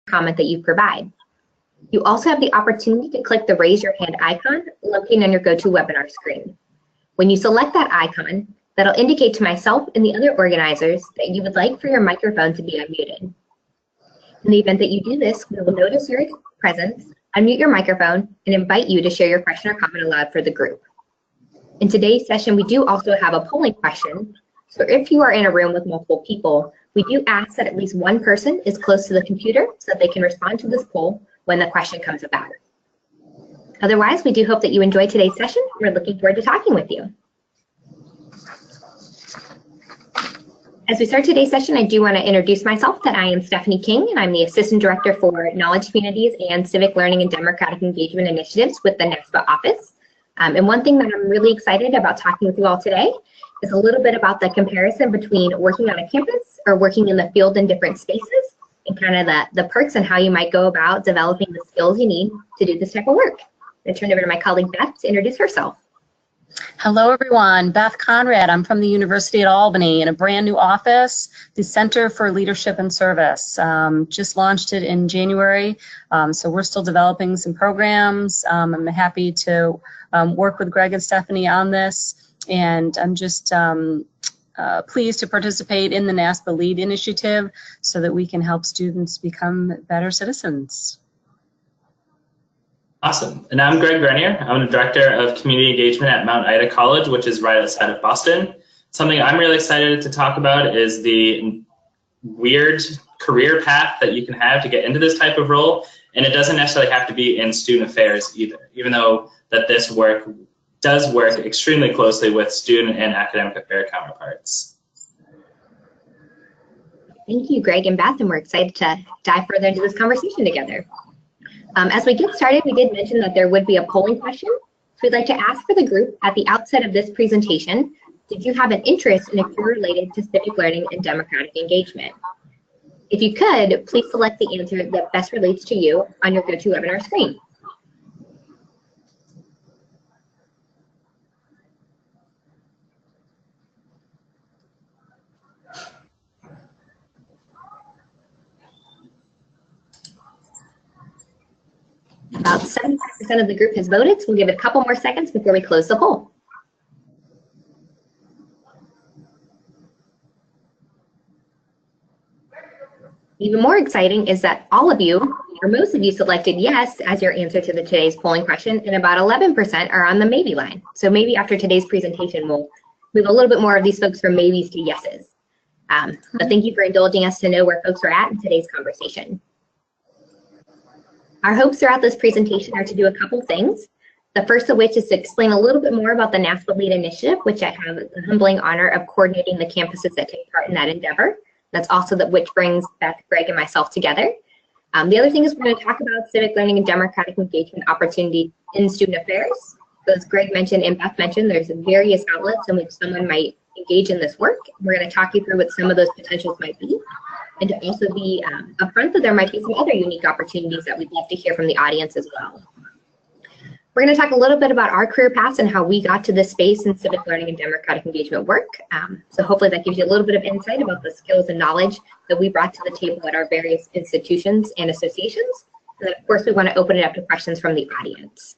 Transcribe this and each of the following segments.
comment that you provide. You also have the opportunity to click the raise your hand icon located on your GoToWebinar screen. When you select that icon, that'll indicate to myself and the other organizers that you would like for your microphone to be unmuted. In the event that you do this, we will notice your presence, unmute your microphone, and invite you to share your question or comment aloud for the group. In today's session, we do also have a polling question. So if you are in a room with multiple people, we do ask that at least one person is close to the computer so that they can respond to this poll when the question comes about. Otherwise, we do hope that you enjoyed today's session. We're looking forward to talking with you. As we start today's session, I do want to introduce myself that I am Stephanie King, and I'm the Assistant Director for Knowledge Communities and Civic Learning and Democratic Engagement Initiatives with the NASPA office. And one thing that I'm really excited about talking with you all today is a little bit about the comparison between working on a campus or working in the field in different spaces, and kind of the perks and how you might go about developing the skills you need to do this type of work. I'm going to turn it over to my colleague Beth to introduce herself. Hello everyone, Beth Conrad. I'm from the University at Albany in a brand new office, the Center for Leadership and Service. Just launched it in January, so we're still developing some programs. I'm happy to work with Greg and Stephanie on this, and I'm just pleased to participate in the NASPA LEAD initiative so that we can help students become better citizens. Awesome. And I'm Greg Grenier. I'm the Director of Community Engagement at Mount Ida College, which is right outside of Boston. Something I'm really excited to talk about is the weird career path that you can have to get into this type of role. And it doesn't necessarily have to be in student affairs either, even though that this work does work extremely closely with student and academic affair counterparts. Thank you, Greg and Beth, and we're excited to dive further into this conversation together. As we get started, we did mention that there would be a polling question. So we'd like to ask for the group at the outset of this presentation, did you have an interest in a career related to civic learning and democratic engagement? If you could, please select the answer that best relates to you on your GoToWebinar screen. About 75% of the group has voted, so we'll give it a couple more seconds before we close the poll. Even more exciting is that all of you, or most of you, selected yes as your answer to today's polling question, and about 11% are on the maybe line. So maybe after today's presentation, we'll move a little bit more of these folks from maybes to yeses. But thank you for indulging us to know where folks are at in today's conversation. Our hopes throughout this presentation are to do a couple things. The first of which is to explain a little bit more about the NASPA LEAD initiative, which I have the humbling honor of coordinating the campuses that take part in that endeavor. That's also which brings Beth, Greg, and myself together. The other thing is we're going to talk about civic learning and democratic engagement opportunities in student affairs. So as Greg mentioned and Beth mentioned, there's various outlets in which someone might engage in this work. We're going to talk you through what some of those potentials might be, and to also be upfront that there might be some other unique opportunities that we'd love to hear from the audience as well. We're going to talk a little bit about our career paths and how we got to this space in civic learning and democratic engagement work. So hopefully that gives you a little bit of insight about the skills and knowledge that we brought to the table at our various institutions and associations. And then of course we want to open it up to questions from the audience.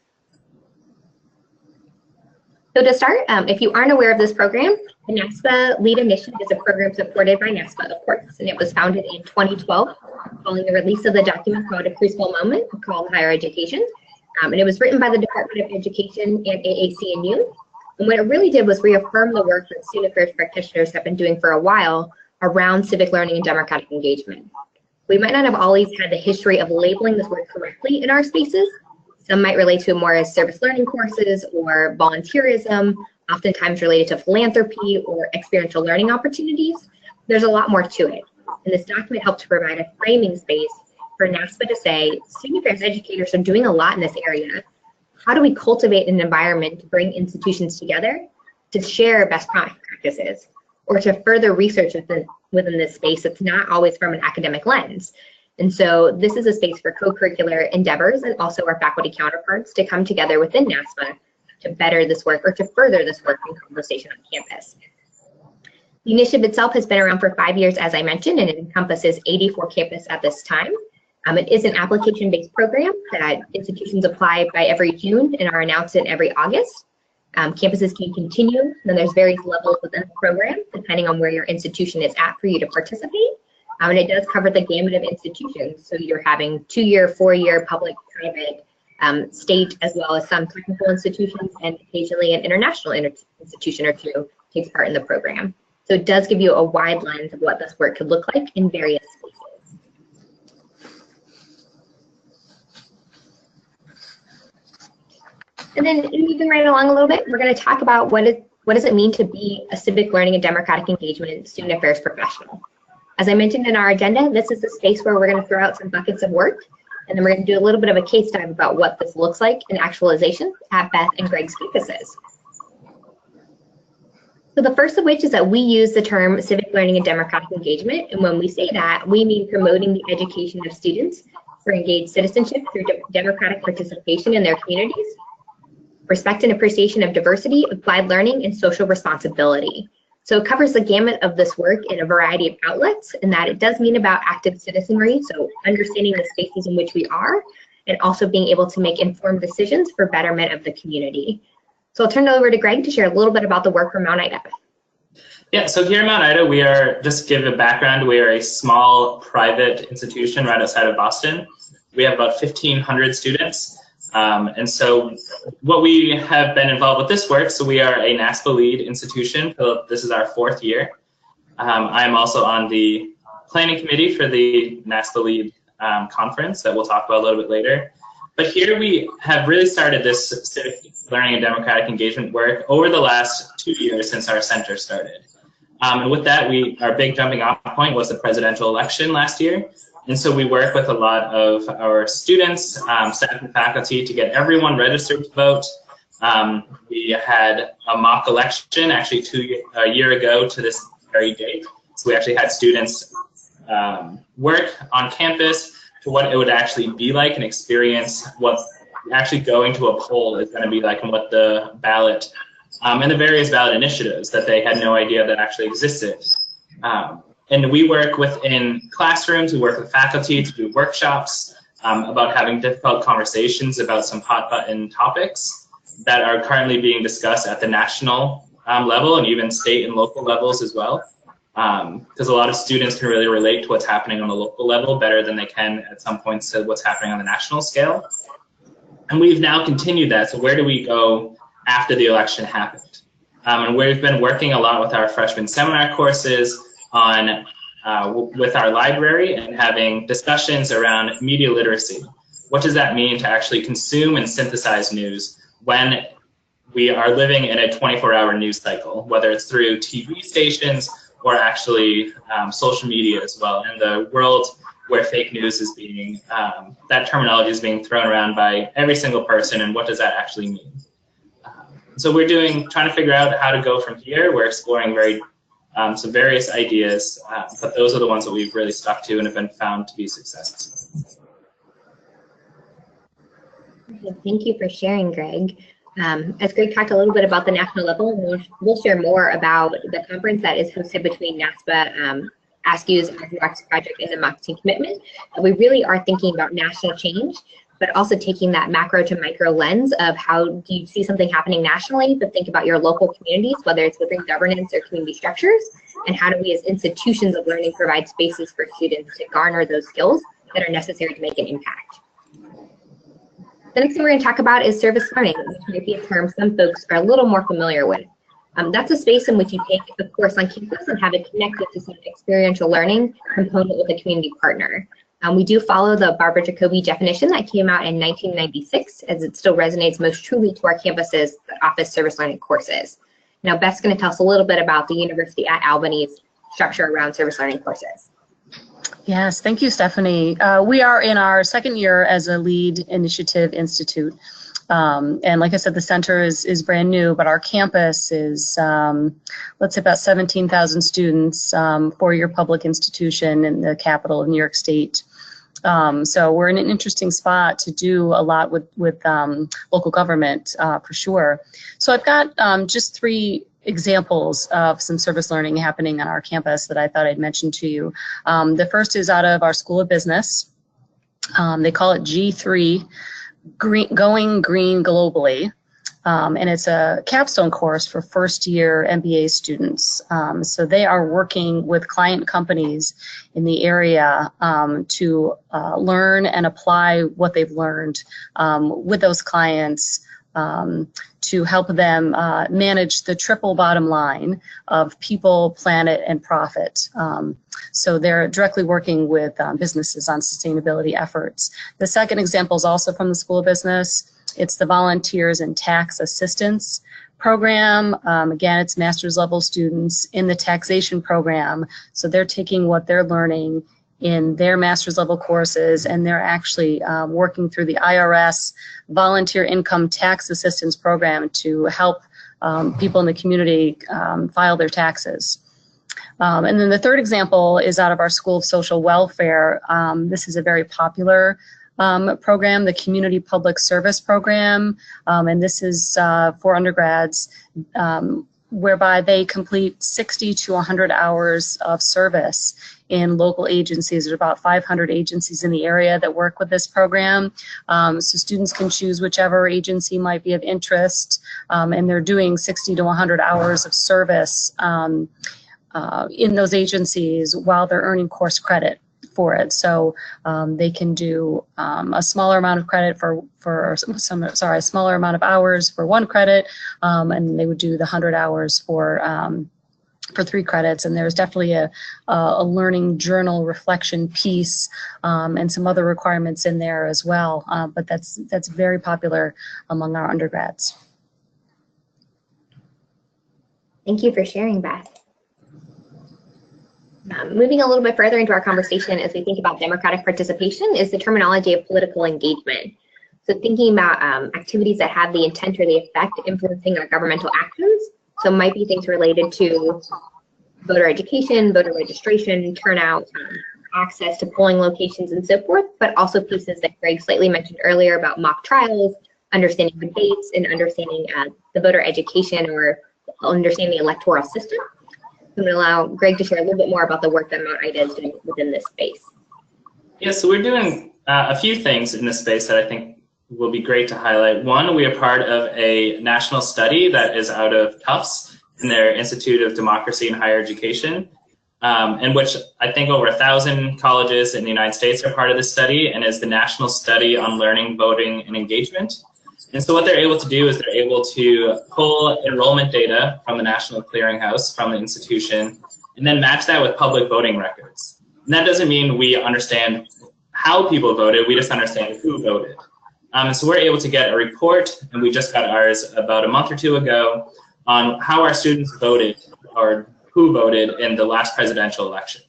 So to start, if you aren't aware of this program, the NASPA LEAD Initiative is a program supported by NASPA, of course, and it was founded in 2012 following the release of the document called A Crucible Moment called Higher Education. And it was written by the Department of Education and AAC&U. And what it really did was reaffirm the work that student affairs practitioners have been doing for a while around civic learning and democratic engagement. We might not have always had the history of labeling this work correctly in our spaces. Some might relate to it more as service learning courses or volunteerism, oftentimes related to philanthropy or experiential learning opportunities. There's a lot more to it. And this document helped to provide a framing space for NASPA to say, student affairs educators are doing a lot in this area. How do we cultivate an environment to bring institutions together to share best practices or to further research within this space that's not always from an academic lens? And so this is a space for co-curricular endeavors and also our faculty counterparts to come together within NASPA to better this work or to further this work and conversation on campus. The initiative itself has been around for 5 years, as I mentioned, and it encompasses 84 campuses at this time. It is an application-based program that institutions apply by every June and are announced in every August. Campuses can continue, and there's various levels within the program, depending on where your institution is at for you to participate. And it does cover the gamut of institutions. So you're having 2-year, 4-year, public, private, state, as well as some technical institutions, and occasionally an international institution or two takes part in the program. So it does give you a wide lens of what this work could look like in various spaces. And then moving right along a little bit, we're going to talk about what does it mean to be a civic learning and democratic engagement student affairs professional. As I mentioned in our agenda, this is the space where we're going to throw out some buckets of work, and then we're going to do a little bit of a case dive about what this looks like in actualization at Beth and Greg's campuses. So the first of which is that we use the term civic learning and democratic engagement, and when we say that, we mean promoting the education of students for engaged citizenship through democratic participation in their communities, respect and appreciation of diversity, applied learning, and social responsibility. So it covers the gamut of this work in a variety of outlets, and that it does mean about active citizenry, so understanding the spaces in which we are, and also being able to make informed decisions for betterment of the community. So I'll turn it over to Greg to share a little bit about the work from Mount Ida. Yeah, so here at Mount Ida, we are, just to give a background, we are a small private institution right outside of Boston. We have about 1,500 students. And so what we have been involved with this work, so we are a NASPA lead institution. This is our 4th year. I am also on the planning committee for the NASPA lead conference that we'll talk about a little bit later. But here we have really started this civic learning and democratic engagement work over the last 2 years since our center started. And with that, our big jumping off point was the presidential election last year. And so we work with a lot of our students, staff and faculty to get everyone registered to vote. We had a mock election actually a year ago to this very date. So we actually had students work on campus to what it would actually be like and experience what actually going to a poll is going to be like and what the ballot and the various ballot initiatives that they had no idea that actually existed. And we work within classrooms, we work with faculty to do workshops about having difficult conversations about some hot button topics that are currently being discussed at the national level and even state and local levels as well. Because a lot of students can really relate to what's happening on the local level better than they can at some points to what's happening on the national scale. And we've now continued that. So where do we go after the election happened? And we've been working a lot with our freshman seminar courses on with our library and having discussions around media literacy. What does that mean to actually consume and synthesize news when we are living in a 24-hour news cycle, whether it's through TV stations or actually social media as well, in the world where fake news is being, that terminology is being thrown around by every single person, and what does that actually mean? So we're trying to figure out how to go from here. We're exploring some various ideas, but those are the ones that we've really stuck to and have been found to be successful. Thank you for sharing, Greg. As Greg talked a little bit about the national level, we'll share more about the conference that is hosted between NASPA, ASCU's Arts Project, and the Marketing Commitment. We really are thinking about national change, but also taking that macro to micro lens of how do you see something happening nationally, but think about your local communities, whether it's within governance or community structures, and how do we as institutions of learning provide spaces for students to garner those skills that are necessary to make an impact. The next thing we're going to talk about is service learning, which might be a term some folks are a little more familiar with. That's a space in which you take a course on campus and have it connected to some experiential learning component with a community partner. We do follow the Barbara Jacoby definition that came out in 1996, as it still resonates most truly to our campuses that offer service learning courses. Now, Beth's going to tell us a little bit about the University at Albany's structure around service learning courses. Yes, thank you, Stephanie. We are in our 2nd year as a lead initiative institute. And like I said, the center is brand new, but our campus is, let's say, about 17,000 students, 4-year public institution in the capital of New York State. So we're in an interesting spot to do a lot with local government, for sure. So I've got just 3 examples of some service learning happening on our campus that I thought I'd mention to you. The first is out of our School of Business. They call it G3, Going Green Globally. And it's a capstone course for first-year MBA students. So they are working with client companies in the area to learn and apply what they've learned with those clients to help them manage the triple bottom line of people, planet, and profit. So they're directly working with businesses on sustainability efforts. The second example is also from the School of Business. It's the Volunteers in Tax Assistance program. Again, it's master's level students in the taxation program. So they're taking what they're learning in their master's level courses, and they're actually working through the IRS Volunteer Income Tax Assistance program to help people in the community file their taxes. And then the third example is out of our School of Social Welfare. This is a very popular program, the Community Public Service Program, and this is for undergrads, whereby they complete 60 to 100 hours of service in local agencies. There's about 500 agencies in the area that work with this program. So students can choose whichever agency might be of interest, and they're doing 60 to 100 hours of service in those agencies while they're earning course credit for it. So they can do a smaller amount of credit a smaller amount of hours for 1 credit, and they would do the 100 hours for 3 credits. And there's definitely a learning journal reflection piece and some other requirements in there as well. But that's very popular among our undergrads. Thank you for sharing, Beth. Moving a little bit further into our conversation as we think about democratic participation is the terminology of political engagement. So thinking about activities that have the intent or the effect influencing our governmental actions. So it might be things related to voter education, voter registration, turnout, access to polling locations, and so forth, but also pieces that Greg slightly mentioned earlier about mock trials, understanding debates, and understanding the voter education or understanding the electoral system. I'm going to allow Greg to share a little bit more about the work that Mount Ida is doing within this space. Yeah, so we're doing a few things in this space that I think will be great to highlight. One, we are part of a national study that is out of Tufts in their Institute of Democracy and Higher Education, in which I think over 1,000 colleges in the United States are part of this study, and is the national study on learning, voting, and engagement. And so what they're able to do is they're able to pull enrollment data from the National Clearinghouse, from the institution, and then match that with public voting records. And that doesn't mean we understand how people voted, we just understand who voted. And so we're able to get a report, and we just got ours about a month or 2 ago, on how our students voted, or who voted in the last presidential election.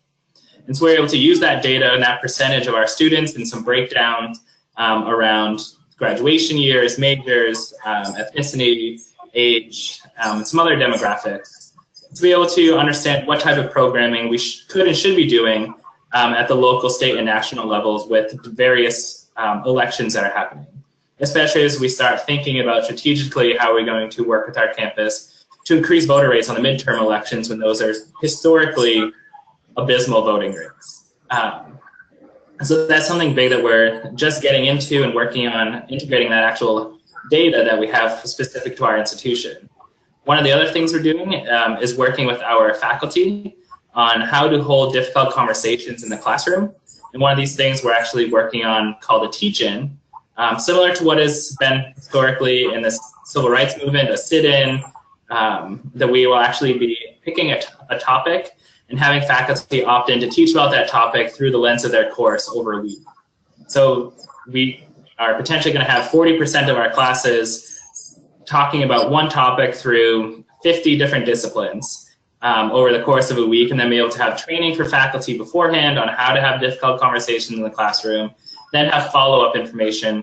And so we're able to use that data and that percentage of our students and some breakdowns around graduation years, majors, ethnicity, age, and some other demographics, to be able to understand what type of programming we could and should be doing at the local, state, and national levels with various elections that are happening, especially as we start thinking about strategically how we're going to work with our campus to increase voter rates on the midterm elections when those are historically abysmal voting rates. So that's something big that we're just getting into and working on integrating that actual data that we have specific to our institution. One of the other things we're doing is working with our faculty on how to hold difficult conversations in the classroom. And one of these things we're actually working on called a teach-in, similar to what has been historically in the civil rights movement, a sit-in, that we will actually be picking a topic and having faculty opt in to teach about that topic through the lens of their course over a week. So we are potentially going to have 40% of our classes talking about one topic through 50 different disciplines over the course of a week, and then be able to have training for faculty beforehand on how to have difficult conversations in the classroom, then have follow-up information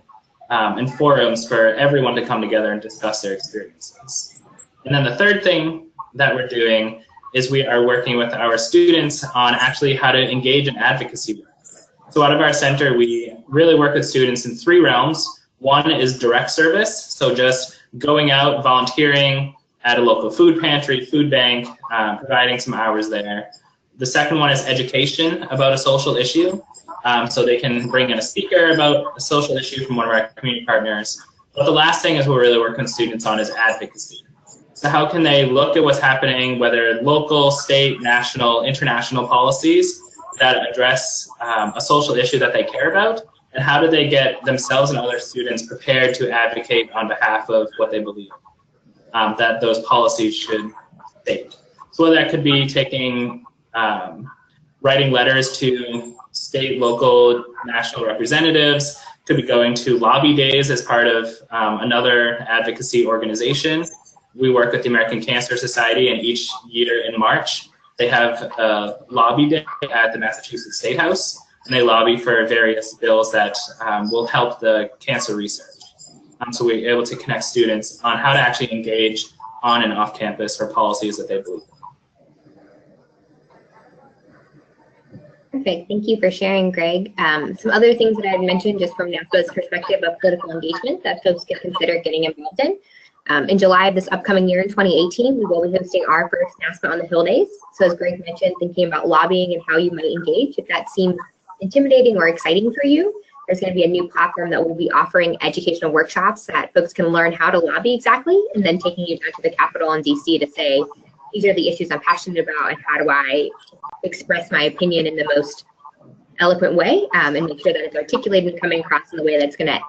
and forums for everyone to come together and discuss their experiences. And then the third thing that we're doing is we are working with our students on actually how to engage in advocacy work. So out of our center, we really work with students in 3 realms. One is direct service, so just going out, volunteering at a local food pantry, food bank, providing some hours there. The second one is education about a social issue. so they can bring in a speaker about a social issue from one of our community partners. But the last thing is we're really working with students on is advocacy. So how can they look at what's happening, whether local, state, national, international policies that address a social issue that they care about, and how do they get themselves and other students prepared to advocate on behalf of what they believe that those policies should state. So whether that could be taking, writing letters to state, local, national representatives, could be going to lobby days as part of another advocacy organization. We work with the American Cancer Society, and each year in March, they have a lobby day at the Massachusetts State House, and they lobby for various bills that will help the cancer research. So we're able to connect students on how to actually engage on and off campus for policies that they believe in. Perfect. Thank you for sharing, Greg. Some other things that I'd mentioned just from NASPA's perspective of political engagement that folks can consider getting involved in. In July of this upcoming year in 2018, we will be hosting our first NASPA on the Hill Days. So as Greg mentioned, thinking about lobbying and how you might engage, if that seems intimidating or exciting for you, there's going to be a new platform that will be offering educational workshops that folks can learn how to lobby exactly, and then taking you down to the Capitol in DC to say, these are the issues I'm passionate about, and how do I express my opinion in the most eloquent way, and make sure that it's articulated and coming across in the way that's going to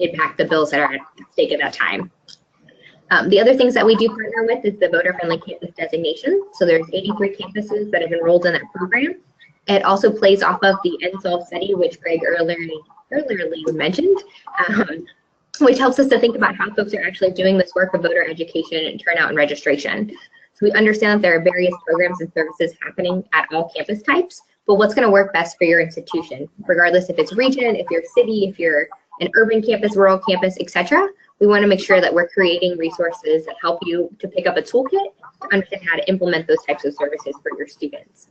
impact the bills that are at stake at that time. The other things that we do partner with is the voter-friendly campus designation. So there's 83 campuses that have enrolled in that program. It also plays off of the NSOLVE study, which Greg earlier mentioned, which helps us to think about how folks are actually doing this work of voter education and turnout and registration. So we understand that there are various programs and services happening at all campus types, but what's going to work best for your institution, regardless if it's region, if you're city, if you're an urban campus, rural campus, etc. We want to make sure that we're creating resources that help you to pick up a toolkit to understand how to implement those types of services for your students.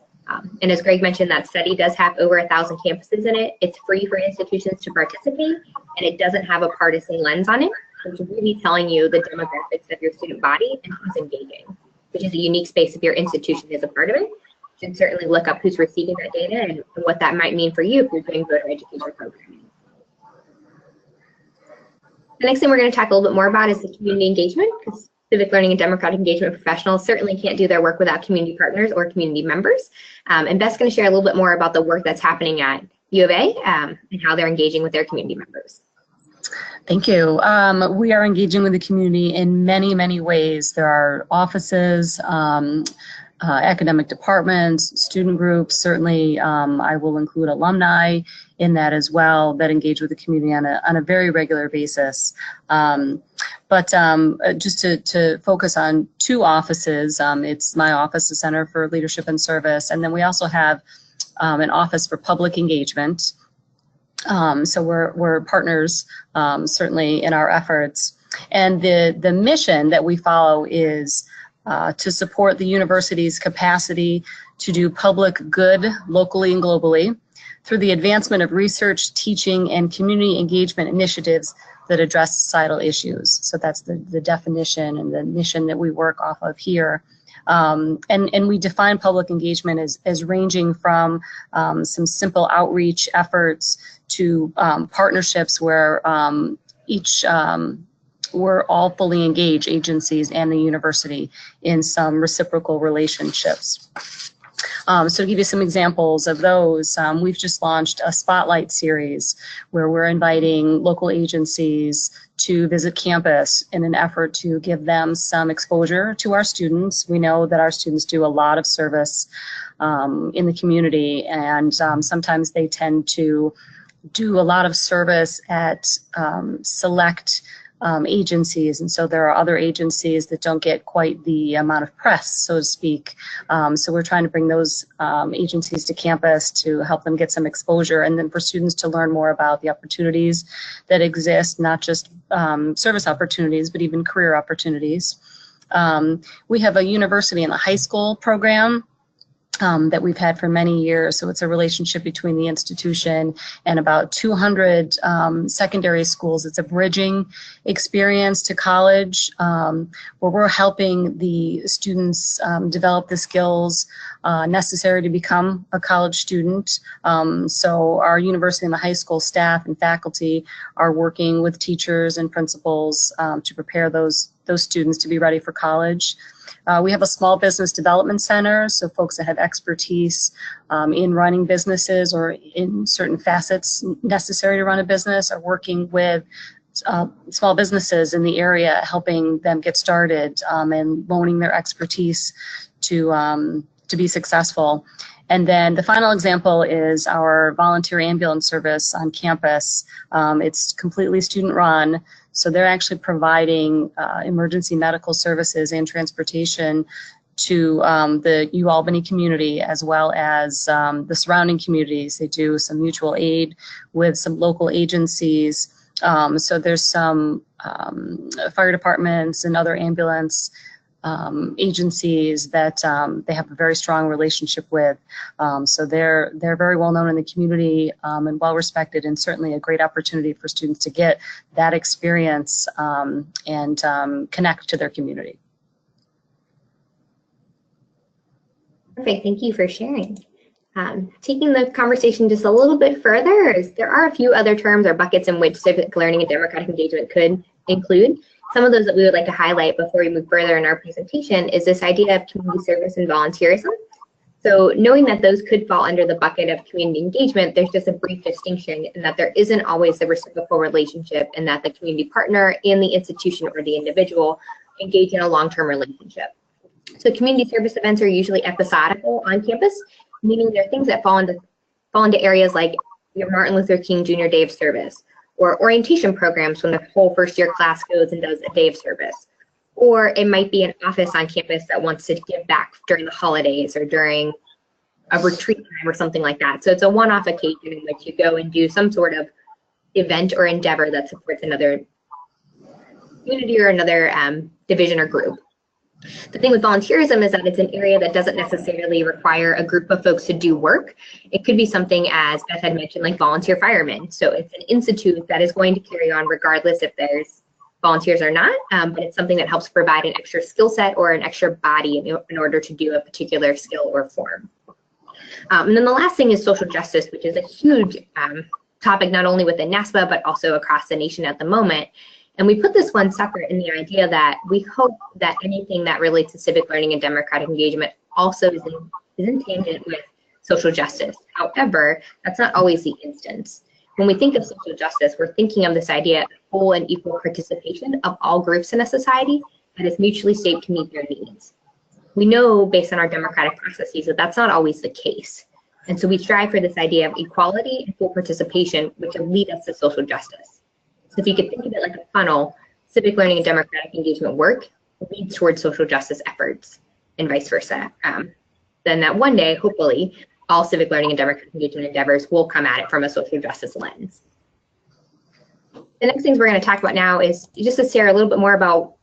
And as Greg mentioned, that study does have over 1,000 campuses in it. It's free for institutions to participate, and it doesn't have a partisan lens on it. So it's really telling you the demographics of your student body and who's engaging, which is a unique space if your institution is a part of it. You can certainly look up who's receiving that data and what that might mean for you if you're doing voter education programming. The next thing we're going to talk a little bit more about is the community engagement, because civic learning and democratic engagement professionals certainly can't do their work without community partners or community members. And Beth's going to share a little bit more about the work that's happening at U of A and how they're engaging with their community members. Thank you. We are engaging with the community in many, many ways. There are offices, academic departments, student groups. Certainly, I will include alumni in that as well that engage with the community on a very regular basis. But just to focus on two offices, it's my office, the Center for Leadership and Service, and then we also have an office for public engagement. So we're partners certainly in our efforts. And the mission that we follow is to support the university's capacity to do public good locally and globally through the advancement of research, teaching, and community engagement initiatives that address societal issues. So that's the definition and the mission that we work off of here. And we define public engagement as ranging from some simple outreach efforts to partnerships where we're all fully engaged, agencies and the university, in some reciprocal relationships. So to give you some examples of those, we've just launched a spotlight series where we're inviting local agencies to visit campus in an effort to give them some exposure to our students. We know that our students do a lot of service in the community, and sometimes they tend to do a lot of service at select agencies, and so there are other agencies that don't get quite the amount of press, so to speak. So we're trying to bring those agencies to campus to help them get some exposure, and then for students to learn more about the opportunities that exist, not just service opportunities, but even career opportunities. We have a university and a high school program that we've had for many years. So it's a relationship between the institution and about 200 secondary schools. It's a bridging experience to college, where we're helping the students develop the skills necessary to become a college student. So our university and the high school staff and faculty are working with teachers and principals to prepare those students to be ready for college. We have a small business development center, so folks that have expertise in running businesses or in certain facets necessary to run a business are working with small businesses in the area, helping them get started and loaning their expertise to be successful. And then the final example is our volunteer ambulance service on campus. It's completely student run. So they're actually providing emergency medical services and transportation to the UAlbany community as well as the surrounding communities. They do some mutual aid with some local agencies. So there's some fire departments and other ambulance agencies that they have a very strong relationship with. So they're very well known in the community and well respected, and certainly a great opportunity for students to get that experience and connect to their community. Perfect, thank you for sharing. Taking the conversation just a little bit further, there are a few other terms or buckets in which civic learning and democratic engagement could include. Some of those that we would like to highlight before we move further in our presentation is this idea of community service and volunteerism. So knowing that those could fall under the bucket of community engagement, there's just a brief distinction in that there isn't always the reciprocal relationship, and that the community partner and the institution or the individual engage in a long-term relationship. So community service events are usually episodical on campus, meaning they're things that fall into areas like your Martin Luther King Jr. Day of Service, or orientation programs when the whole first year class goes and does a day of service. Or it might be an office on campus that wants to give back during the holidays or during a retreat time or something like that. So it's a one-off occasion in which you go and do some sort of event or endeavor that supports another community or another division or group. The thing with volunteerism is that it's an area that doesn't necessarily require a group of folks to do work. It could be something, as Beth had mentioned, like volunteer firemen. So it's an institute that is going to carry on regardless if there's volunteers or not, but it's something that helps provide an extra skill set or an extra body in order to do a particular skill or form. And then the last thing is social justice, which is a huge topic not only within NASPA, but also across the nation at the moment. And we put this one separate in the idea that we hope that anything that relates to civic learning and democratic engagement also is in tangent with social justice. However, that's not always the instance. When we think of social justice, we're thinking of this idea of full and equal participation of all groups in a society that is mutually shaped to meet their needs. We know based on our democratic processes that that's not always the case. And so we strive for this idea of equality and full participation, which will lead us to social justice. So if you could think of it like a funnel, civic learning and democratic engagement work leads towards social justice efforts and vice versa. Then that one day, hopefully, all civic learning and democratic engagement endeavors will come at it from a social justice lens. The next things we're going to talk about now is just to share a little bit more about,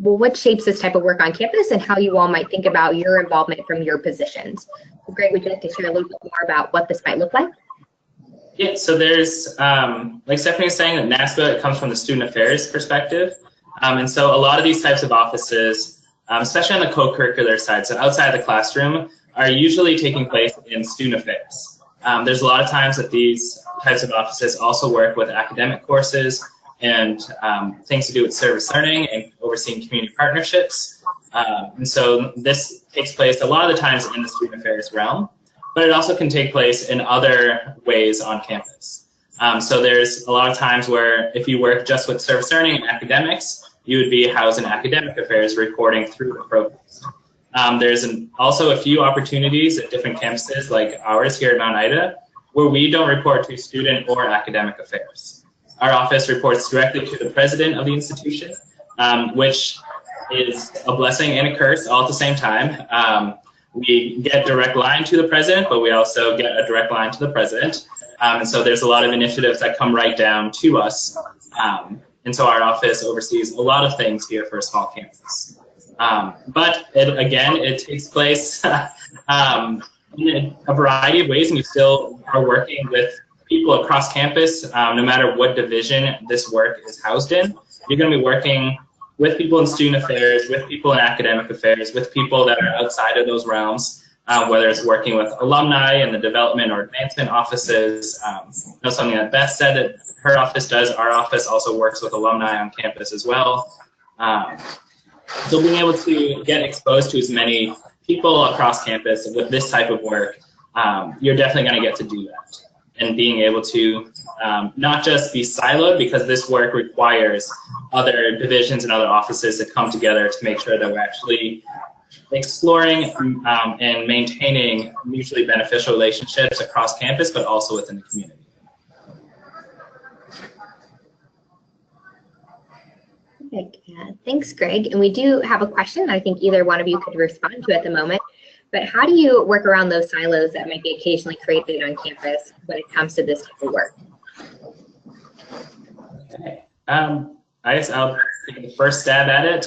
well, what shapes this type of work on campus and how you all might think about your involvement from your positions. So Greg, would you like to share a little bit more about what this might look like? Yeah, so there's, like Stephanie was saying, that NASPA, it comes from the student affairs perspective. And so a lot of these types of offices, especially on the co-curricular side, so outside the classroom, are usually taking place in student affairs. There's a lot of times that these types of offices also work with academic courses and things to do with service learning and overseeing community partnerships. And so this takes place a lot of the times in the student affairs realm, but it also can take place in other ways on campus. So there's a lot of times where if you work just with service learning and academics, you would be housed in academic affairs reporting through the programs. There's also a few opportunities at different campuses like ours here at Mount Ida where we don't report to student or academic affairs. Our office reports directly to the president of the institution, which is a blessing and a curse all at the same time. We get direct line to the president, but we also get a direct line to the president. And so there's a lot of initiatives that come right down to us. And so our office oversees a lot of things here for a small campus. But again, it takes place in a variety of ways, and we still are working with people across campus, no matter what division this work is housed in. You're going to be working with people in student affairs, with people in academic affairs, with people that are outside of those realms, whether it's working with alumni in the development or advancement offices. Something that Beth said that her office does, our office also works with alumni on campus as well. So being able to get exposed to as many people across campus with this type of work, you're definitely going to get to do that. And being able to not just be siloed, because this work requires other divisions and other offices to come together to make sure that we're actually exploring and maintaining mutually beneficial relationships across campus, but also within the community. Perfect. Thanks, Greg. And we do have a question I think either one of you could respond to at the moment. But how do you work around those silos that might be occasionally created on campus when it comes to this type of work? Okay. I guess I'll take the first stab at it.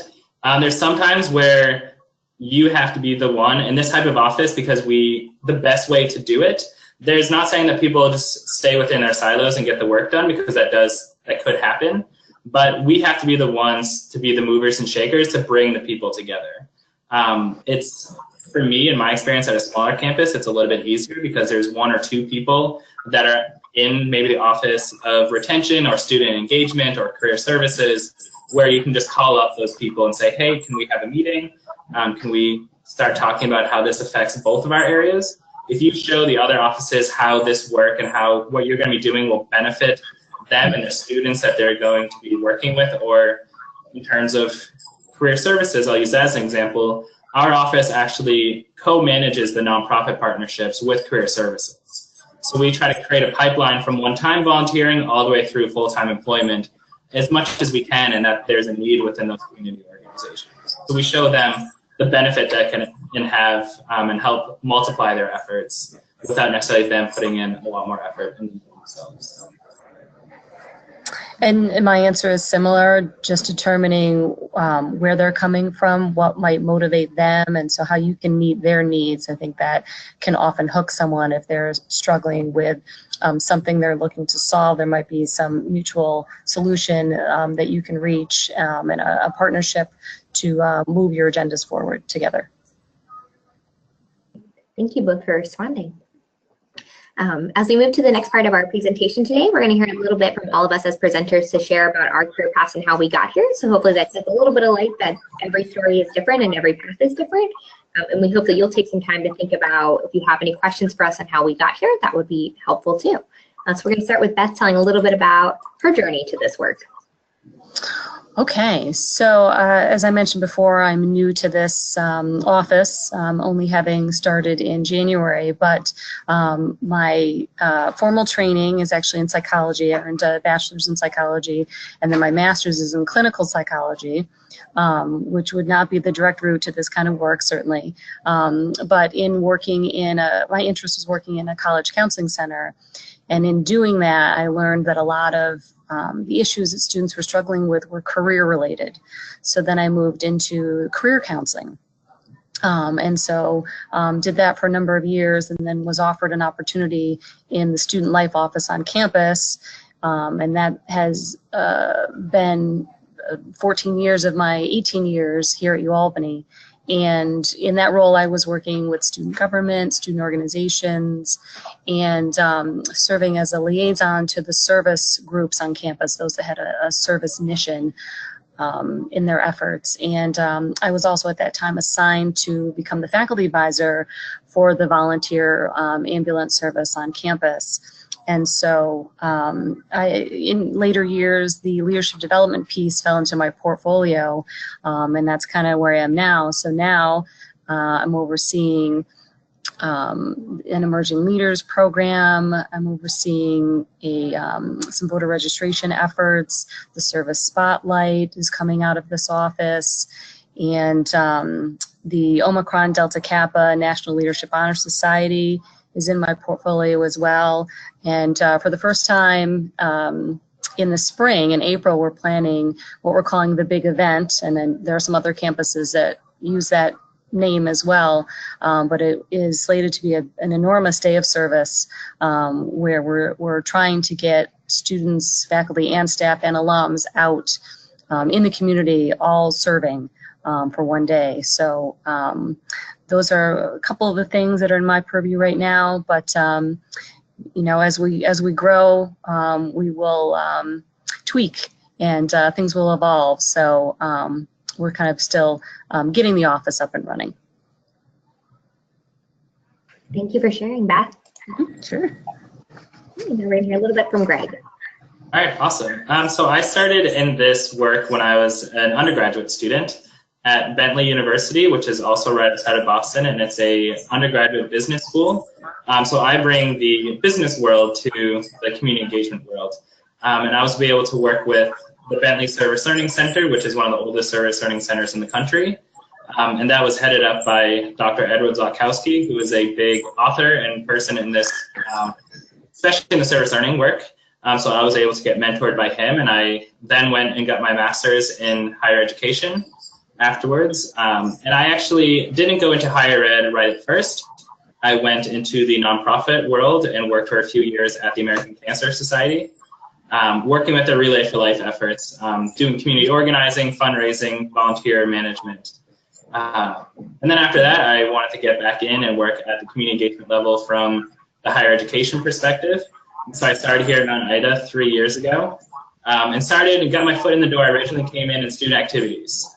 There's sometimes where you have to be the one in this type of office, because the best way to do it, there's not saying that people just stay within their silos and get the work done, because that could happen. But we have to be the ones to be the movers and shakers to bring the people together. For me, in my experience at a smaller campus, it's a little bit easier because there's one or two people that are in maybe the office of retention or student engagement or career services, where you can just call up those people and say, hey, can we have a meeting? Can we start talking about how this affects both of our areas? If you show the other offices how this work and how what you're going to be doing will benefit them and the students that they're going to be working with, or in terms of career services, I'll use that as an example. Our office actually co-manages the nonprofit partnerships with career services. So we try to create a pipeline from one-time volunteering all the way through full-time employment as much as we can, and that there's a need within those community organizations. So we show them the benefit that can have and help multiply their efforts without necessarily them putting in a lot more effort in themselves. And my answer is similar, just determining where they're coming from, what might motivate them, and so how you can meet their needs. I think that can often hook someone if they're struggling with something they're looking to solve. There might be some mutual solution that you can reach, and a partnership to move your agendas forward together. Thank you both for responding. As we move to the next part of our presentation today, we're going to hear a little bit from all of us as presenters to share about our career paths and how we got here. So hopefully that sheds a little bit of light that every story is different and every path is different. And we hope that you'll take some time to think about if you have any questions for us on how we got here, that would be helpful too. So we're going to start with Beth telling a little bit about her journey to this work. Okay, so as I mentioned before, I'm new to this office, only having started in January, but my formal training is actually in psychology. I earned a bachelor's in psychology, and then my master's is in clinical psychology, which would not be the direct route to this kind of work, certainly. But in working in my interest was working in a college counseling center, and in doing that, I learned that a lot of the issues that students were struggling with were career related. So then I moved into career counseling. And so did that for a number of years, and then was offered an opportunity in the student life office on campus. And that has been 14 years of my 18 years here at UAlbany. And in that role, I was working with student government, student organizations, and serving as a liaison to the service groups on campus, those that had a service mission in their efforts. And I was also at that time assigned to become the faculty advisor for the volunteer ambulance service on campus. And so in later years, the leadership development piece fell into my portfolio, and that's kind of where I am now. So now I'm overseeing an emerging leaders program. I'm overseeing some voter registration efforts. The service spotlight is coming out of this office. And the Omicron Delta Kappa National Leadership Honor Society is in my portfolio as well. And for the first time in the spring, in April, we're planning what we're calling the big event. And then there are some other campuses that use that name as well, but it is slated to be an enormous day of service where we're trying to get students, faculty, and staff and alums out in the community, all serving for one day. So those are a couple of the things that are in my purview right now. But you know, as we grow, we will tweak and things will evolve. So we're kind of still getting the office up and running. Thank you for sharing, Beth. Sure. Now we're going to hear a little bit from Greg. All right, awesome. So I started in this work when I was an undergraduate student at Bentley University, which is also right outside of Boston, and it's a undergraduate business school. So I bring the business world to the community engagement world. And I was able to work with the Bentley Service Learning Center, which is one of the oldest service learning centers in the country. And that was headed up by Dr. Edward Zlakowski, who is a big author and person in this, especially in the service learning work. So I was able to get mentored by him, and I then went and got my master's in higher education afterwards. And I actually didn't go into higher ed right at first. I went into the nonprofit world and worked for a few years at the American Cancer Society, working with the Relay for Life efforts, doing community organizing, fundraising, volunteer management. And then after that, I wanted to get back in and work at the community engagement level from the higher education perspective. So I started here at Mount Ida 3 years ago, and started and got my foot in the door. I originally came in student activities,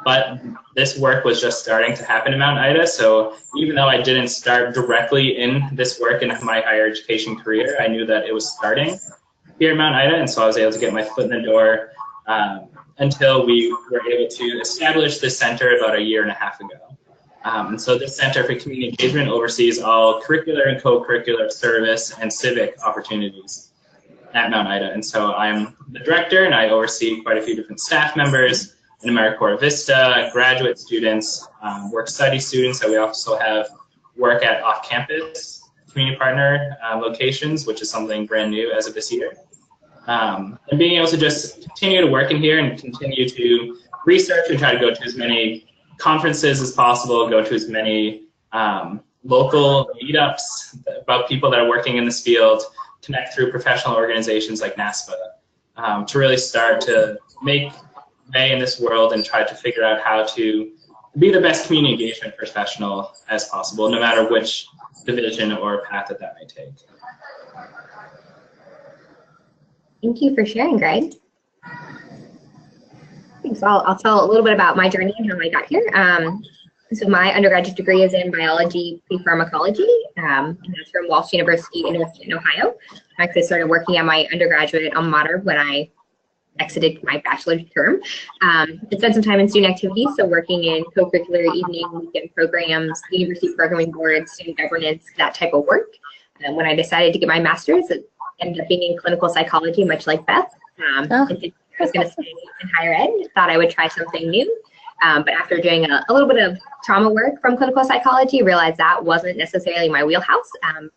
but this work was just starting to happen in Mount Ida. So even though I didn't start directly in this work in my higher education career, I knew that it was starting here at Mount Ida, and so I was able to get my foot in the door until we were able to establish this center about 1.5 years ago. And so this Center for Community Engagement oversees all curricular and co-curricular service and civic opportunities at Mount Ida. And so I'm the director, and I oversee quite a few different staff members in AmeriCorps Vista, graduate students, work study students, and we also have work at off-campus community partner locations, which is something brand new as of this year. And being able to just continue to work in here and continue to research and try to go to as many conferences as possible, go to as many local meetups about people that are working in this field, connect through professional organizations like NASPA, to really start to make way in this world and try to figure out how to be the best community engagement professional as possible, no matter which division or path that may take. Thank you for sharing, Greg. So I'll tell a little bit about my journey and how I got here. So my undergraduate degree is in biology pre-pharmacology, and that's from Walsh University in Ohio. I actually started working at my undergraduate alma mater when I exited my bachelor's term. I spent some time in student activities, so working in co-curricular evening, weekend programs, university programming boards, student governance, that type of work. When I decided to get my master's, it ended up being in clinical psychology, much like Beth. I was going to stay in higher ed, thought I would try something new. But after doing a little bit of trauma work from clinical psychology, realized that wasn't necessarily my wheelhouse.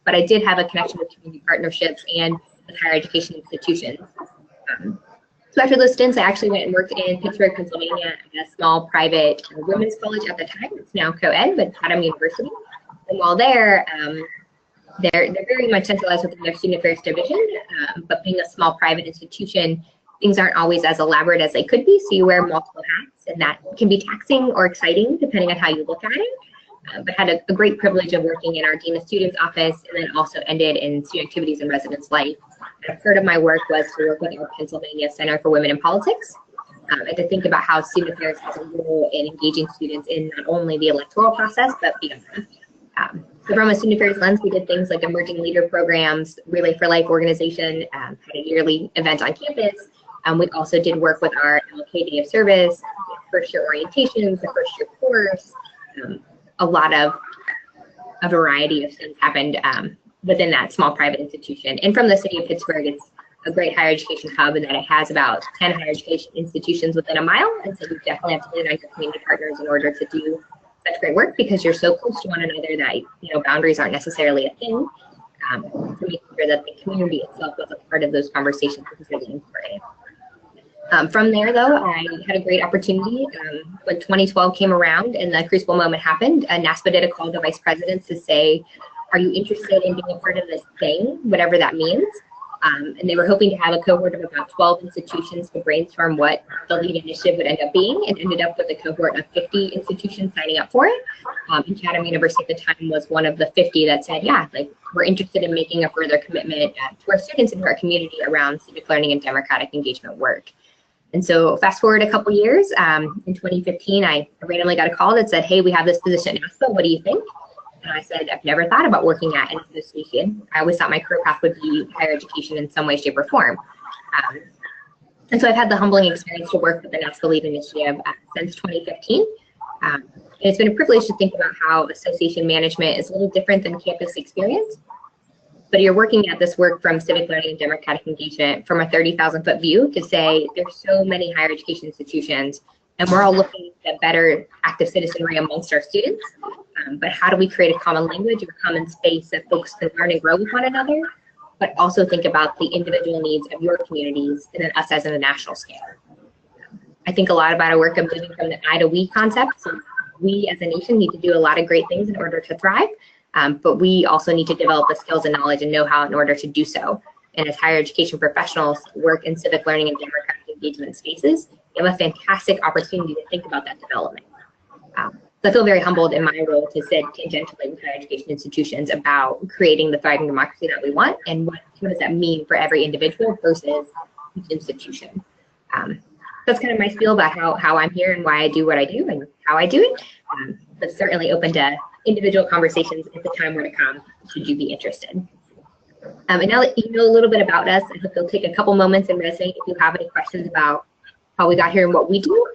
But I did have a connection with community partnerships and with higher education institutions. So after those stints, I actually went and worked in Pittsburgh, Pennsylvania at a small private women's college at the time. It's now co-ed, but Chatham University. And while there, they're very much centralized within their student affairs division, but being a small private institution, things aren't always as elaborate as they could be, so you wear multiple hats, and that can be taxing or exciting depending on how you look at it. But had a great privilege of working in our Dean of Students office, and then also ended in student activities and residence life. A part of my work was to work with our Pennsylvania Center for Women in Politics, and to think about how student affairs has a role in engaging students in not only the electoral process, but beyond that. So from a student affairs lens, we did things like emerging leader programs, Relay for Life organization, had a yearly event on campus. We also did work with our MLK Day of Service, first year orientations, the first year course. A lot of a variety of things happened within that small private institution. And from the city of Pittsburgh, it's a great higher education hub in that it has about 10 higher education institutions within a mile. And so you definitely have to lean on your community partners in order to do such great work, because you're so close to one another that boundaries aren't necessarily a thing. To make sure that the community itself was a part of those conversations is really important. From there, though, I had a great opportunity. When 2012 came around and the Crucible moment happened, NASPA did a call to vice presidents to say, are you interested in being a part of this thing, whatever that means? And they were hoping to have a cohort of about 12 institutions to brainstorm what the LEAD initiative would end up being, and ended up with a cohort of 50 institutions signing up for it. And Chatham University at the time was one of the 50 that said, yeah, like we're interested in making a further commitment to our students and to our community around civic learning and democratic engagement work. And so fast forward a couple years, in 2015, I randomly got a call that said, hey, we have this position at NASPA, what do you think? And I said, I've never thought about working at an association. I always thought my career path would be higher education in some way, shape, or form. And so I've had the humbling experience to work with the NASPA LEAD initiative since 2015. And it's been a privilege to think about how association management is a little different than campus experience. But you're working at this work from civic learning and democratic engagement from a 30,000-foot view to say there's so many higher education institutions, and we're all looking at better active citizenry amongst our students. But how do we create a common language or a common space that folks can learn and grow with one another, but also think about the individual needs of your communities and then us as a national scale? I think a lot about our work of moving from the I to we concept. So we as a nation need to do a lot of great things in order to thrive, but we also need to develop the skills and knowledge and know-how in order to do so. And as higher education professionals work in civic learning and democratic engagement spaces, you have a fantastic opportunity to think about that development. So I feel very humbled in my role to sit tangentially with higher education institutions about creating the thriving democracy that we want, and what does that mean for every individual versus each institution. That's kind of my spiel about how I'm here and why I do what I do and how I do it. But certainly open to individual conversations if the time were to come, should you be interested. And now that you know a little bit about us, I hope you'll take a couple moments and resonate if you have any questions about how we got here and what we do.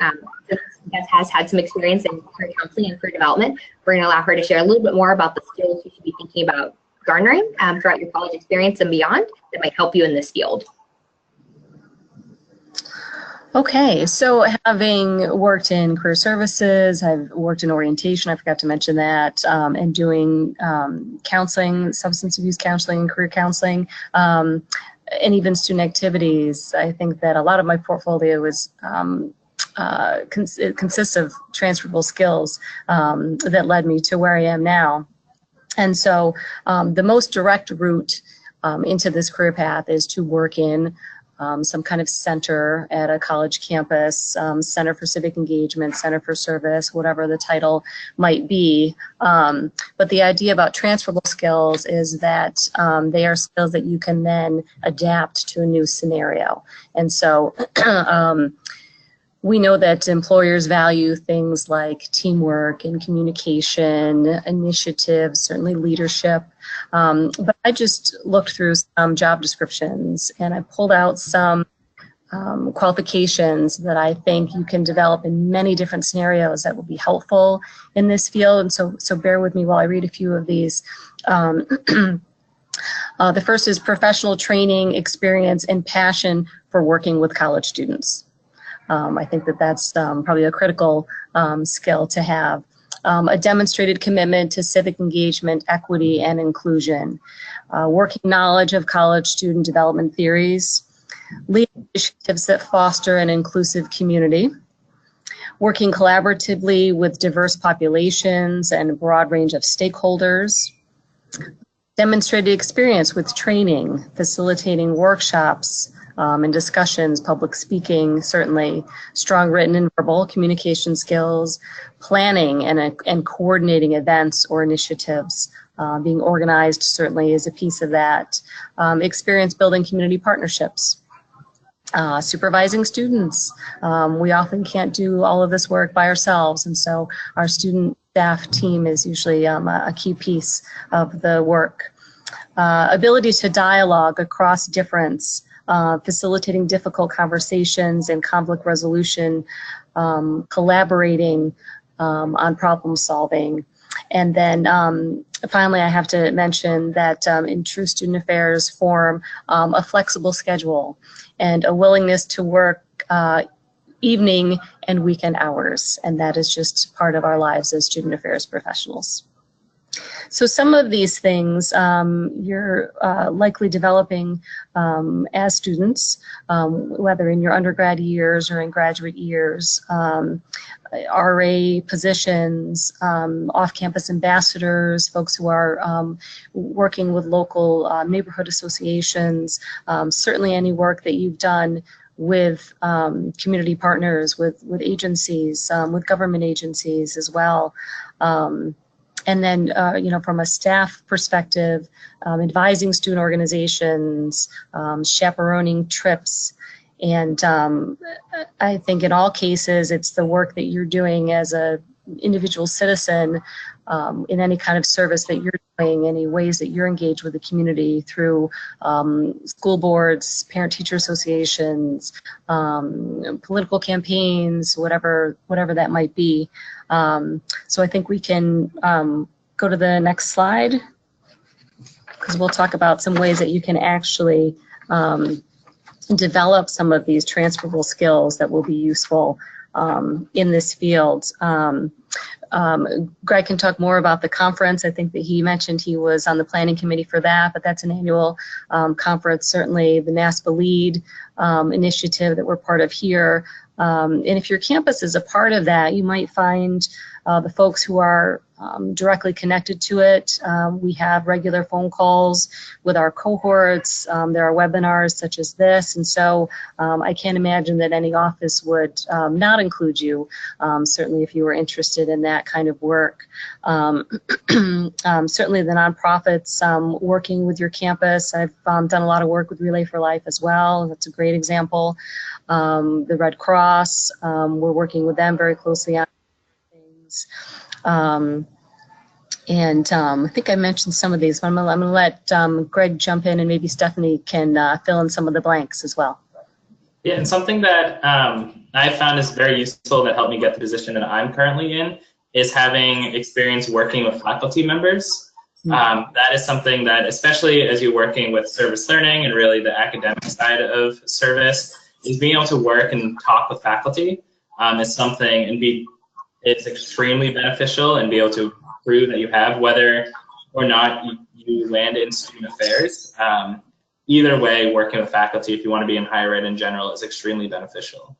Since Beth has had some experience in career counseling and career development, we're going to allow her to share a little bit more about the skills you should be thinking about garnering throughout your college experience and beyond that might help you in this field. Okay, so having worked in career services, I've worked in orientation, I forgot to mention that, and doing counseling, substance abuse counseling and career counseling, and even student activities. I think that a lot of my portfolio is it consists of transferable skills that led me to where I am now. And so the most direct route into this career path is to work in some kind of center at a college campus, Center for Civic Engagement, Center for Service, whatever the title might be. But the idea about transferable skills is that they are skills that you can then adapt to a new scenario. And so we know that employers value things like teamwork and communication, initiative, certainly leadership. But I just looked through some job descriptions and I pulled out some qualifications that I think you can develop in many different scenarios that will be helpful in this field. And so bear with me while I read a few of these. The first is professional training, experience, and passion for working with college students. I think that that's probably a critical skill to have. A demonstrated commitment to civic engagement, equity, and inclusion. Working knowledge of college student development theories. Leading initiatives that foster an inclusive community. Working collaboratively with diverse populations and a broad range of stakeholders. Demonstrated experience with training, facilitating workshops, and discussions, public speaking, certainly, strong written and verbal communication skills, planning and coordinating events or initiatives, being organized certainly is a piece of that, experience building community partnerships, supervising students. We often can't do all of this work by ourselves, and so our student staff team is usually a key piece of the work. Ability to dialogue across difference, facilitating difficult conversations and conflict resolution, collaborating on problem solving. And then finally, I have to mention that in true student affairs form, a flexible schedule and a willingness to work evening and weekend hours. And that is just part of our lives as student affairs professionals. So some of these things you're likely developing as students, whether in your undergrad years or in graduate years. RA positions, off-campus ambassadors, folks who are working with local neighborhood associations, certainly any work that you've done with community partners, with agencies, with government agencies as well. And then, you know, from a staff perspective, advising student organizations, chaperoning trips. And I think in all cases, it's the work that you're doing as a individual citizen in any kind of service that you're doing, any ways that you're engaged with the community through school boards, parent-teacher associations, political campaigns, whatever that might be. So I think we can go to the next slide, because we'll talk about some ways that you can actually develop some of these transferable skills that will be useful in this field. Greg can talk more about the conference. I think that he mentioned he was on the planning committee for that, but that's an annual conference. Certainly the NASPA LEAD initiative that we're part of here. And if your campus is a part of that, you might find the folks who are directly connected to it. We have regular phone calls with our cohorts. There are webinars such as this. And so I can't imagine that any office would not include you, certainly if you were interested in that kind of work. Certainly the nonprofits working with your campus. I've done a lot of work with Relay for Life as well. That's a great example. The Red Cross, we're working with them very closely on things. I think I mentioned some of these, but I'm gonna let Greg jump in, and maybe Stephanie can fill in some of the blanks as well. Yeah, and something that I found is very useful that helped me get the position that I'm currently in is having experience working with faculty members. That is something that, especially as you're working with service learning and really the academic side of service, is being able to work and talk with faculty is something, and it's extremely beneficial, and be able to prove that you have, whether or not you land in student affairs. Either way, working with faculty, if you want to be in higher ed in general, is extremely beneficial.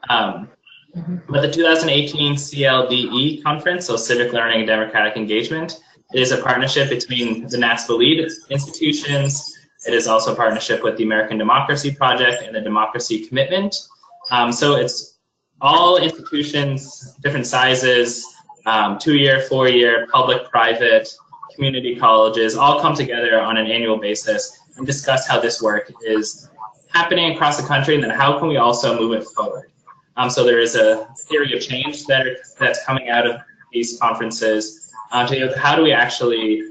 But the 2018 CLDE conference, so Civic Learning and Democratic Engagement, it is a partnership between the NASPA LEAD institutions. It is also a partnership with the American Democracy Project and the Democracy Commitment. So it's all institutions, different sizes, 2-year, 4-year, public, private, community colleges, all come together on an annual basis and discuss how this work is happening across the country, and then how can we also move it forward. So there is a theory of change that's coming out of these conferences to how do we actually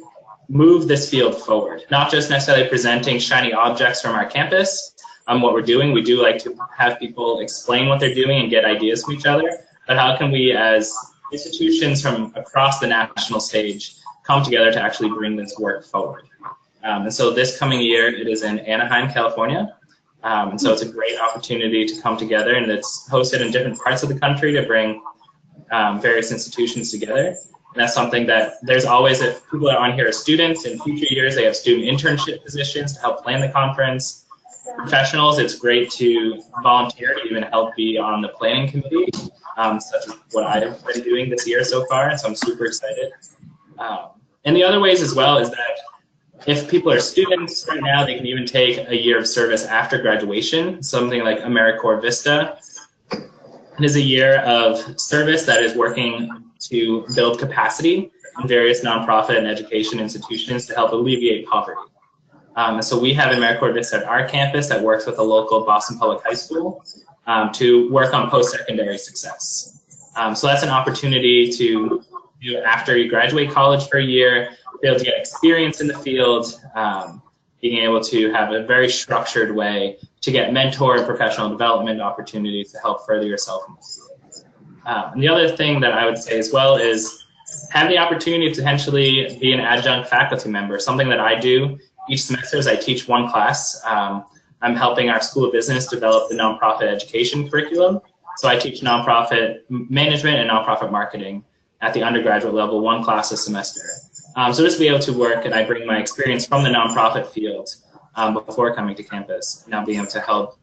move this field forward, not just necessarily presenting shiny objects from our campus, what we're doing. We do like to have people explain what they're doing and get ideas from each other, but how can we as institutions from across the national stage come together to actually bring this work forward. And so this coming year, it is in Anaheim, California. And so it's a great opportunity to come together, and it's hosted in different parts of the country to bring various institutions together. And that's something that there's always, if people are on here as students, in future years they have student internship positions to help plan the conference. Professionals, it's great to volunteer to even help be on the planning committee, such as what I've been doing this year so far, and so I'm super excited. And the other ways as well is that if people are students right now, they can even take a year of service after graduation, something like AmeriCorps Vista. It is a year of service that is working to build capacity in various nonprofit and education institutions to help alleviate poverty. So we have AmeriCorps Vista at our campus that works with a local Boston Public High School to work on post-secondary success. So that's an opportunity to do after you graduate college for a year, be able to get experience in the field, being able to have a very structured way to get mentor and professional development opportunities to help further yourself in the field. And the other thing that I would say as well is have the opportunity to potentially be an adjunct faculty member. Something that I do each semester is I teach one class. I'm helping our School of Business develop the nonprofit education curriculum. So I teach nonprofit management and nonprofit marketing at the undergraduate level, one class a semester. So just be able to work, and I bring my experience from the nonprofit field before coming to campus, now being able to help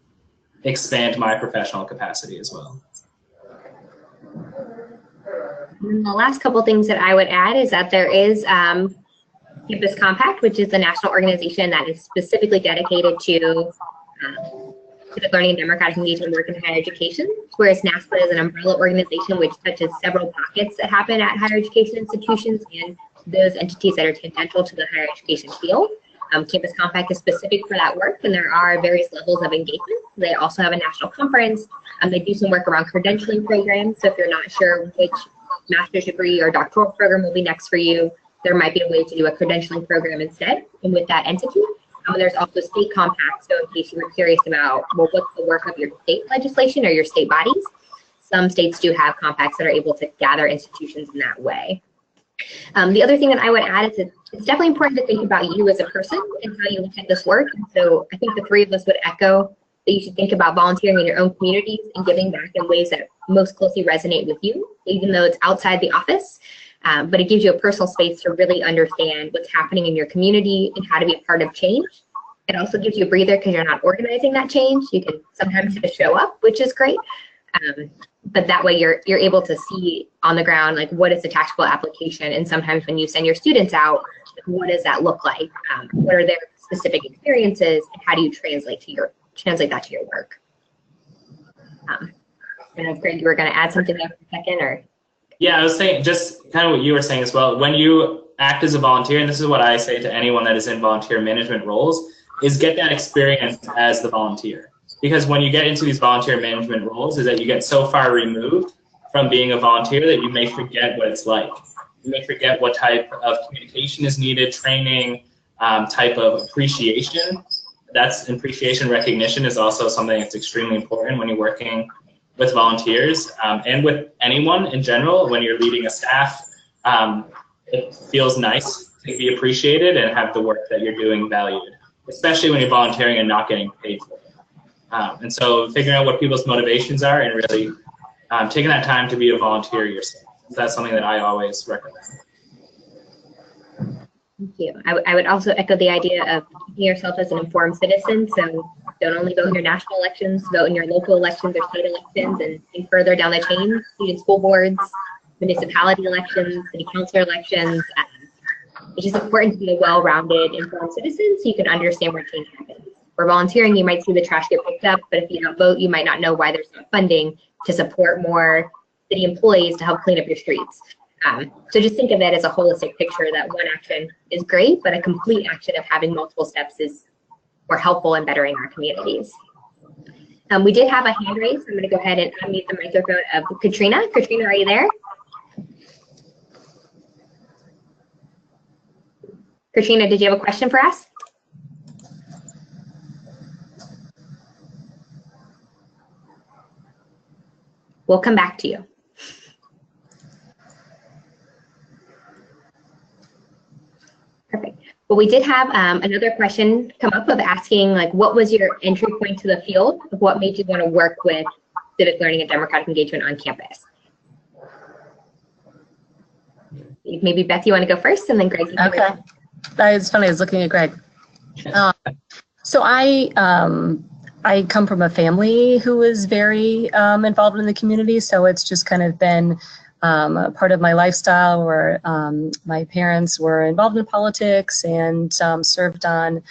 expand my professional capacity as well. And the last couple things that I would add is that there is Campus Compact, which is the national organization that is specifically dedicated to civic learning and democratic engagement work in higher education, whereas NASPA is an umbrella organization which touches several pockets that happen at higher education institutions and those entities that are tangential to the higher education field. Campus Compact is specific for that work, and there are various levels of engagement. They also have a national conference. They do some work around credentialing programs, so if you're not sure which master's degree or doctoral program will be next for you, there might be a way to do a credentialing program instead and with that entity. There's also state compacts, so in case you were curious about, well, what's the work of your state legislation or your state bodies, some states do have compacts that are able to gather institutions in that way. The other thing that I would add is it's definitely important to think about you as a person and how you look at this work. And so I think the three of us would echo that you should think about volunteering in your own communities and giving back in ways that most closely resonate with you, even though it's outside the office. But it gives you a personal space to really understand what's happening in your community and how to be a part of change. It also gives you a breather because you're not organizing that change. You can sometimes just show up, which is great. But that way you're able to see on the ground, like, what is the tactical application? And sometimes when you send your students out, what does that look like? What are their specific experiences, and how do you translate that to your work? I don't know if Greg, you were going to add something there for a second, or? Yeah, I was saying just kind of what you were saying as well. When you act as a volunteer, and this is what I say to anyone that is in volunteer management roles, is get that experience as the volunteer. Because when you get into these volunteer management roles, is that you get so far removed from being a volunteer that you may forget what it's like. You may forget what type of communication is needed, training, type of appreciation. That's appreciation recognition is also something that's extremely important when you're working with volunteers and with anyone in general. When you're leading a staff, it feels nice to be appreciated and have the work that you're doing valued, especially when you're volunteering and not getting paid for it. And so figuring out what people's motivations are and really taking that time to be a volunteer yourself. That's something that I always recommend. Thank you. I would also echo the idea of keeping yourself as an informed citizen. So don't only vote in your national elections, vote in your local elections or state elections, and further down the chain, student school boards, municipality elections, city councilor elections. It's just important to be a well-rounded, informed citizen so you can understand where change happens. For volunteering, you might see the trash get picked up, but if you don't vote, you might not know why there's not funding to support more city employees to help clean up your streets. So just think of it as a holistic picture that one action is great, but a complete action of having multiple steps is more helpful in bettering our communities. We did have a hand raise. I'm going to go ahead and unmute the microphone of Katrina. Katrina, are you there? Katrina, did you have a question for us? We'll come back to you. Perfect. Well, we did have another question come up of asking, like, what was your entry point to the field? Of what made you want to work with civic learning and democratic engagement on campus? Maybe Beth, you want to go first, and then Greg. Okay. It's funny. I was looking at Greg. So I come from a family who is very involved in the community, so it's just kind of been a part of my lifestyle where my parents were involved in politics and served on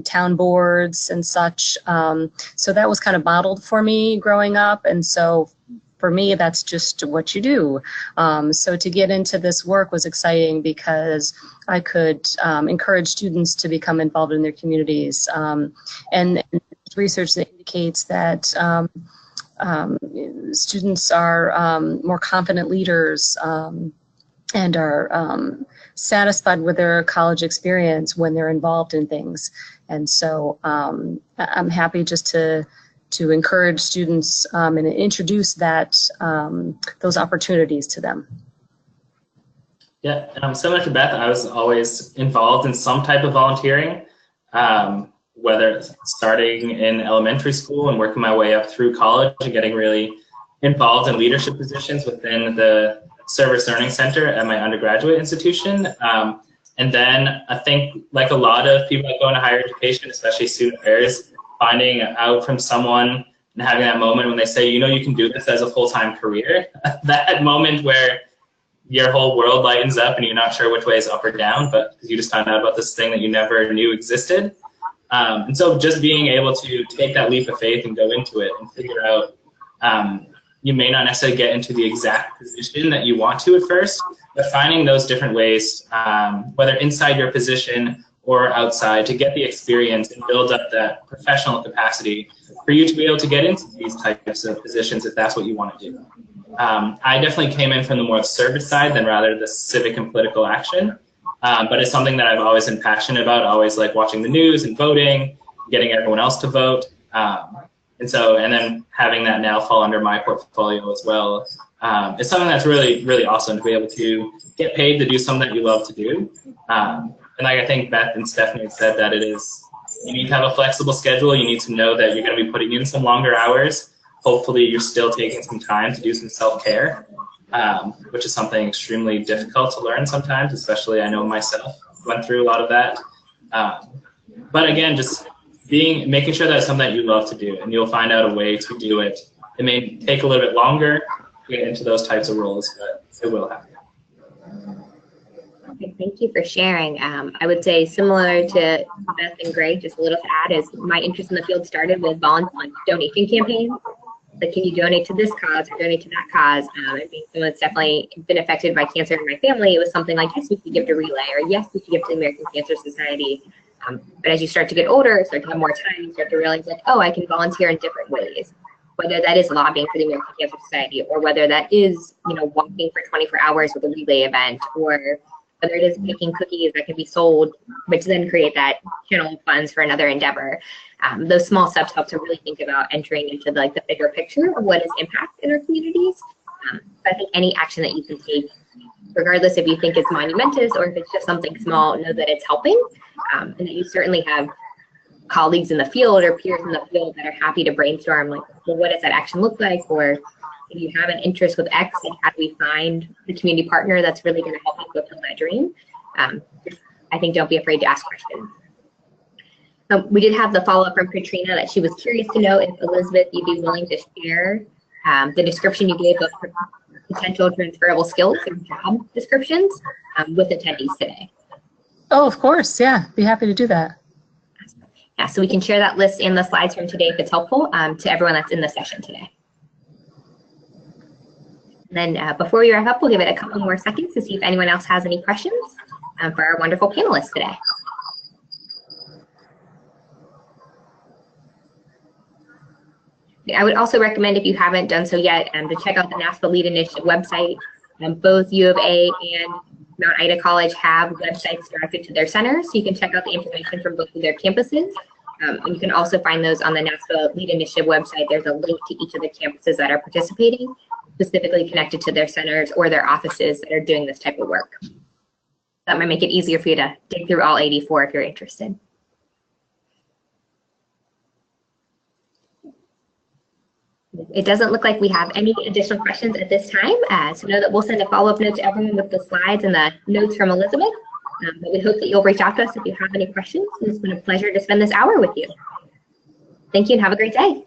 town boards and such. So that was kind of modeled for me growing up, and so for me, that's just what you do. So to get into this work was exciting because I could encourage students to become involved in their communities. And research that indicates that students are more confident leaders and are satisfied with their college experience when they're involved in things. And so I'm happy just to encourage students and introduce that those opportunities to them. Yeah, similar to Beth, I was always involved in some type of volunteering, whether it's starting in elementary school and working my way up through college and getting really involved in leadership positions within the Service Learning Center at my undergraduate institution. And then I think, like a lot of people that go into higher education, especially student affairs, finding out from someone and having that moment when they say, you know, you can do this as a full-time career, that moment where your whole world lightens up and you're not sure which way is up or down, but you just found out about this thing that you never knew existed. And so just being able to take that leap of faith and go into it and figure out, you may not necessarily get into the exact position that you want to at first, but finding those different ways, whether inside your position or outside, to get the experience and build up that professional capacity for you to be able to get into these types of positions if that's what you want to do. I definitely came in from the more service side than rather the civic and political action, but it's something that I've always been passionate about, always like watching the news and voting, getting everyone else to vote. And then having that now fall under my portfolio as well. It's something that's really, really awesome to be able to get paid to do something that you love to do. And like I think Beth and Stephanie have said, that you need to have a flexible schedule. You need to know that you're going to be putting in some longer hours. Hopefully you're still taking some time to do some self-care, which is something extremely difficult to learn sometimes, especially I know myself went through a lot of that. But again, just making sure that it's something that you love to do, and you'll find out a way to do it. It may take a little bit longer to get into those types of roles, but it will happen. Okay, thank you for sharing. I would say similar to Beth and Greg, just a little to add is my interest in the field started with volunteer donation campaigns. Like, can you donate to this cause or donate to that cause? And being someone that's definitely been affected by cancer in my family, it was something like, yes, we should give to Relay, or yes, we should give to the American Cancer Society. But as you start to get older, start to have more time, you start to realize, like, oh, I can volunteer in different ways. Whether that is lobbying for the American Cancer Society, or whether that is, you know, walking for 24 hours with a relay event, or whether it is making cookies that can be sold, which then create that channel of funds for another endeavor. Those small steps help to really think about entering into the bigger picture of what is impact in our communities. But I think any action that you can take, regardless if you think it's monumentous or if it's just something small, know that it's helping, and that you certainly have colleagues in the field or peers in the field that are happy to brainstorm, like, well, what does that action look like? Or if you have an interest with X, like, how do we find the community partner that's really going to help you fulfill that dream? I think don't be afraid to ask questions. We did have the follow-up from Katrina that she was curious to know if, Elizabeth, you'd be willing to share the description you gave of potential transferable skills or job descriptions with attendees today. Oh, of course. Yeah, be happy to do that. Yeah, so we can share that list and the slides from today if it's helpful to everyone that's in the session today. And then before we wrap up, we'll give it a couple more seconds to see if anyone else has any questions for our wonderful panelists today. I would also recommend, if you haven't done so yet, to check out the NASPA Lead Initiative website. Both U of A and Mount Ida College have websites directed to their centers, so you can check out the information from both of their campuses. And you can also find those on the NASPA Lead Initiative website. There's a link to each of the campuses that are participating, specifically connected to their centers or their offices that are doing this type of work. That might make it easier for you to dig through all 84 if you're interested. It doesn't look like we have any additional questions at this time. So know that we'll send a follow-up note to everyone with the slides and the notes from Elizabeth. But we hope that you'll reach out to us if you have any questions. It's been a pleasure to spend this hour with you. Thank you and have a great day.